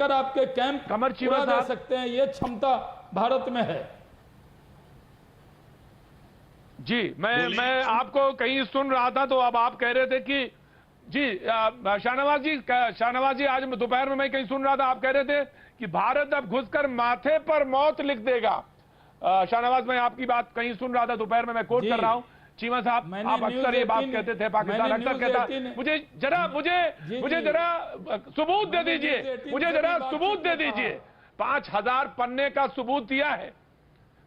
कर आपके कैंप कमर चीमा पूरा दे साहब। सकते हैं, ये क्षमता भारत में है। जी, मैं आपको कहीं सुन रहा था, तो अब आप कह रहे थे कि जी शाहनवाज जी आज दोपहर में मैं कहीं सुन रहा था, आप कह रहे थे कि भारत अब घुसकर माथे पर मौत लिख देगा। शाहनवाज, मैं आपकी बात कहीं सुन रहा था दोपहर में, मैं कोट कर रहा हूं। चीमा साहब, आप अक्सर ये बात कहते थे, पाकिस्तान अक्सर कहता, मुझे जरा सबूत दे दीजिए, मुझे जरा सबूत दे दीजिए। 5000 पन्ने का सबूत दिया है,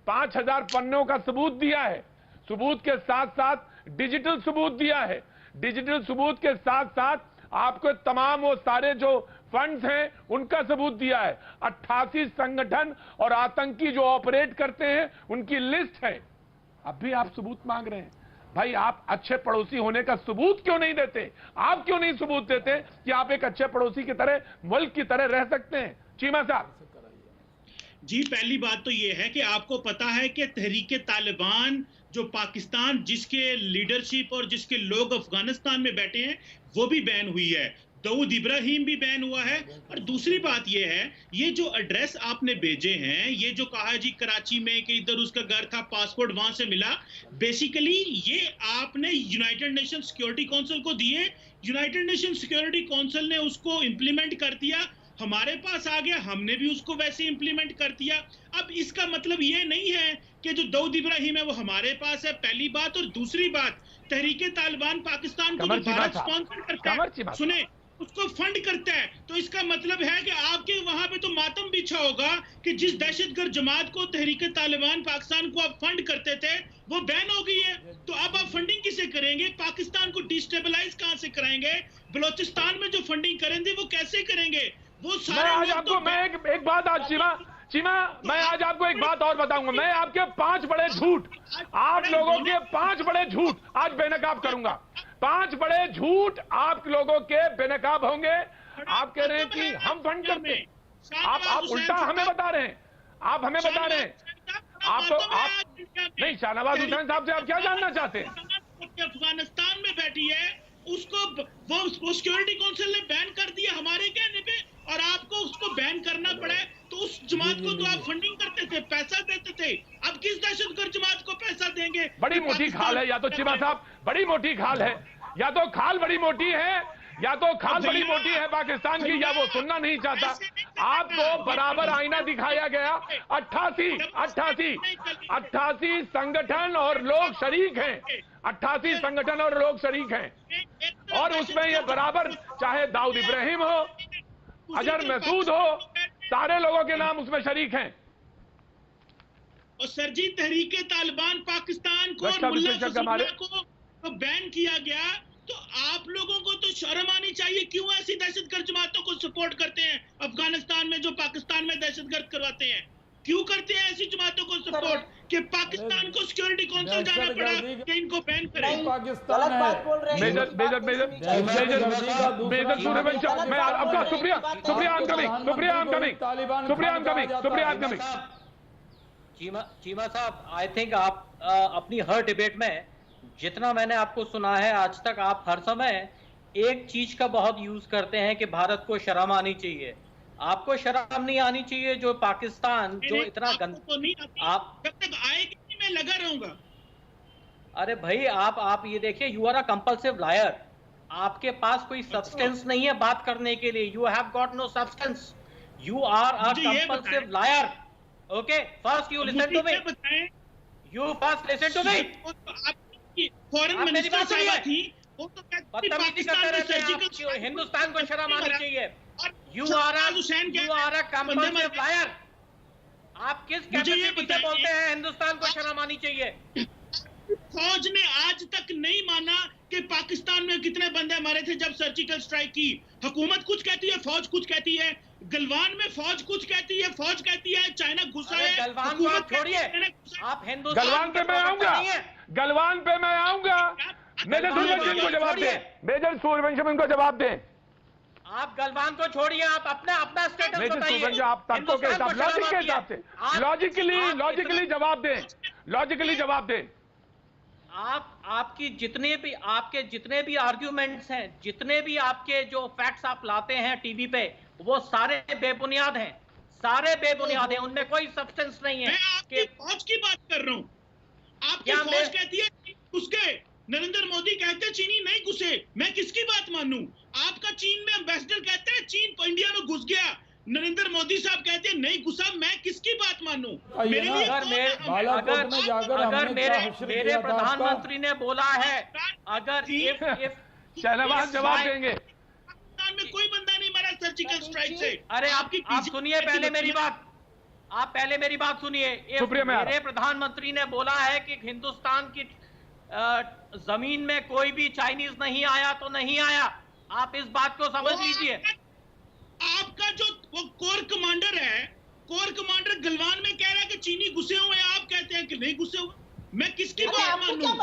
5000 पन्नों का सबूत दिया है, सबूत के साथ साथ डिजिटल सबूत दिया है, डिजिटल सबूत के साथ साथ आपको तमाम वो सारे जो फंड्स हैं उनका सबूत दिया है। 88 संगठन और आतंकी जो ऑपरेट करते हैं उनकी लिस्ट है। अब भी आप सबूत मांग रहे हैं। भाई, आप अच्छे पड़ोसी होने का सबूत क्यों नहीं देते? आप क्यों नहीं सबूत देते कि आप एक अच्छे पड़ोसी की तरह, मुल्क की तरह रह सकते हैं? चीमा साहब जी, पहली बात तो ये है कि आपको पता है कि तहरीके तालिबान जो पाकिस्तान, जिसके लीडरशिप और जिसके लोग अफगानिस्तान में बैठे हैं, वो भी बैन हुई है। दाऊद इब्राहिम भी बैन हुआ है। और दूसरी बात ये है, ये जो एड्रेस आपने भेजे हैं, ये जो कहा जी कराची में कि इधर उसका घर था, पासपोर्ट वहां से मिला, बेसिकली ये आपने यूनाइटेड नेशन सिक्योरिटी काउंसिल को दिए। यूनाइटेड नेशन सिक्योरिटी काउंसिल ने उसको इंप्लीमेंट कर दिया, हमारे पास आ गया, हमने भी उसको वैसे इंप्लीमेंट कर दिया। अब इसका मतलब ये नहीं है कि जो दाऊद इब्राहिम है वो हमारे पास है, पहली बात। और दूसरी बात, तहरीके तालिबान पाकिस्तान को भारत स्पॉन्सर करता है, सुने, उसको फंड करता है, तो इसका मतलब है कि आपके वहां पे तो मातम बिछा होगा कि जिस दहशतगर्द जमात को तहरीके तालिबान पाकिस्तान को आप फंड करते थे वो बैन हो गई है। तो अब आप फंडिंग किसे करेंगे? पाकिस्तान को डिस्टेबलाइज कहां से कराएंगे? बलोचिस्तान में जो फंडिंग करेंगे वो कैसे करेंगे? वो सारे मैं आज आपको एक बात आज चीमा मैं आज आपको एक बात और बताऊंगा। मैं आपके 5 बड़े झूठ, आप लोगों के 5 बड़े झूठ आज बेनकाब करूंगा। 5 बड़े झूठ आप लोगों के बेनकाब होंगे। आप कह रहे हैं कि हम फंड करते हैं, आप उल्टा हमें बता रहे हैं, आप हमें बता रहे हैं। आप नहीं, शाहनवाज हुसैन साहब से आप क्या जानना चाहते हैं? अफगानिस्तान में बैठी है, उसको वो सिक्योरिटी काउंसिल ने बैन कर दिया हमारे कहने पे, और आपको उसको बैन करना पड़ा है। तो उस जमात को तो आप फंडिंग करते थे, पैसा देते थे, अब किस दहशतगर्द जमात को पैसा देंगे? बड़ी मोटी खाल है, या तो चीमा साहब बड़ी मोटी खाल है, या तो खाल बड़ी मोटी है, या तो खाल बड़ी मोटी है पाकिस्तान की, या वो सुनना नहीं चाहता। आपको बराबर आईना दिखाया गया। 88 संगठन और लोग शरीक हैं, 88 संगठन और लोग शरीक हैं, और उसमें ये बराबर, चाहे दाऊद इब्राहिम हो, अजहर मसूद हो, सारे लोगों के नाम उसमें शरीक हैं। और सरजी, तहरीके तालिबान पाकिस्तान को और मुल्ला फजलुल्लाह को बैन किया गया, तो आप लोगों को तो शर्म आनी चाहिए। क्यों ऐसी दहशतगर्द जमातों को सपोर्ट करते हैं अफगानिस्तान में, जो पाकिस्तान में दहशतगर्द करवाते हैं? क्यों करते हैं ऐसी जमातों को सपोर्ट कि पाकिस्तान को सिक्योरिटी काउंसिल जाना पड़ा कि इनको बैन करें? पाकिस्तान है। मेजर सूर्यवंशम, मैं आपका शुक्रिया चीमा साहब, आई थिंक आप अपनी हर डिबेट में, जितना मैंने आपको सुना है आज तक, आप हर समय एक चीज का बहुत यूज करते हैं कि भारत को शर्म आनी चाहिए। आपको शर्म नहीं आनी चाहिए जो पाकिस्तान जो इतना आप जब तक आएगी नहीं मैं लगा रहूंगा। अरे भाई, आप ये देखिए, you are a compulsive liar. आपके पास कोई सब्सटेंस नहीं है बात करने के लिए। You have got no substance, you are a compulsive liar. Okay, first you listen to me, you first listen to me. Foreign minister साहिबा थी, वो तो बदतमीजी करते रहते हैं। हिंदुस्तान को शर्म आनी चाहिए। You are a compulsive liar। आप किस कैपेसिटी से बोलते हैं हिंदुस्तान को शर्म आनी चाहिए? फौज ने आज तक नहीं माना कि पाकिस्तान में कितने बंदे मरे थे जब सर्जिकल स्ट्राइक की। हुकूमत कुछ कहती है, फौज कुछ कहती है। गलवान में फौज कुछ कहती है, फौज कहती है चाइना घुसा है। गलवान को आप छोड़िए, आप हिंदुस्तान गलवान पे मैं आऊंगा, गलवान पे मैं आऊंगा। मेजर सूर्यवंशम को जवाब दें, मेजर सूर्यवंशम इनको जवाब दें। आप गलवान को छोड़िए, आप अपना स्टेटस बताइए। आप तर्कों के हिसाब, लॉजिक के हिसाब से, लॉजिकली जवाब दें, लॉजिकली जवाब दें। आपके जितने भी आर्ग्यूमेंट्स हैं, जितने भी आपके जो फैक्ट्स आप लाते हैं टीवी पे, वो सारे बेबुनियाद हैं, सारे बेबुनियाद हैं, उनमें कोई सब्सटेंस नहीं है। मैं आपकी फौज की बात कर रहा हूँ। आपकी फौज कहती है उसके, नरेंद्र मोदी कहते हैं चीनी नहीं घुसे, मैं किसकी बात मानूं? आपका चीन में एम्बेसडर कहता है चीन इंडिया में घुस गया, नरेंद्र मोदी साहब कहते हैं नहीं घुसा, मैं किसकी बात मानूं? मेरे लिए अगर मेरे प्रधानमंत्री ने बोला है, अगर शाहनवाज जवाब देंगे, में कोई बंदा नहीं मरा सर्जिकल स्ट्राइक से। अरे आप सुनिए पहले मेरी बात, आप पहले मेरी बात सुनिए। मेरे प्रधानमंत्री ने बोला है कि हिंदुस्तान की जमीन में कोई भी चाइनीज नहीं आया तो नहीं आया, आप इस बात को समझ लीजिए। आपका जो वो कोर कमांडर है, कोर कमांडर गलवान में कह रहा है कि चीनी घुसे हुए हैं, आप कहते हैं कि नहीं घुसे हुए, मैं किसकी बात मानूं?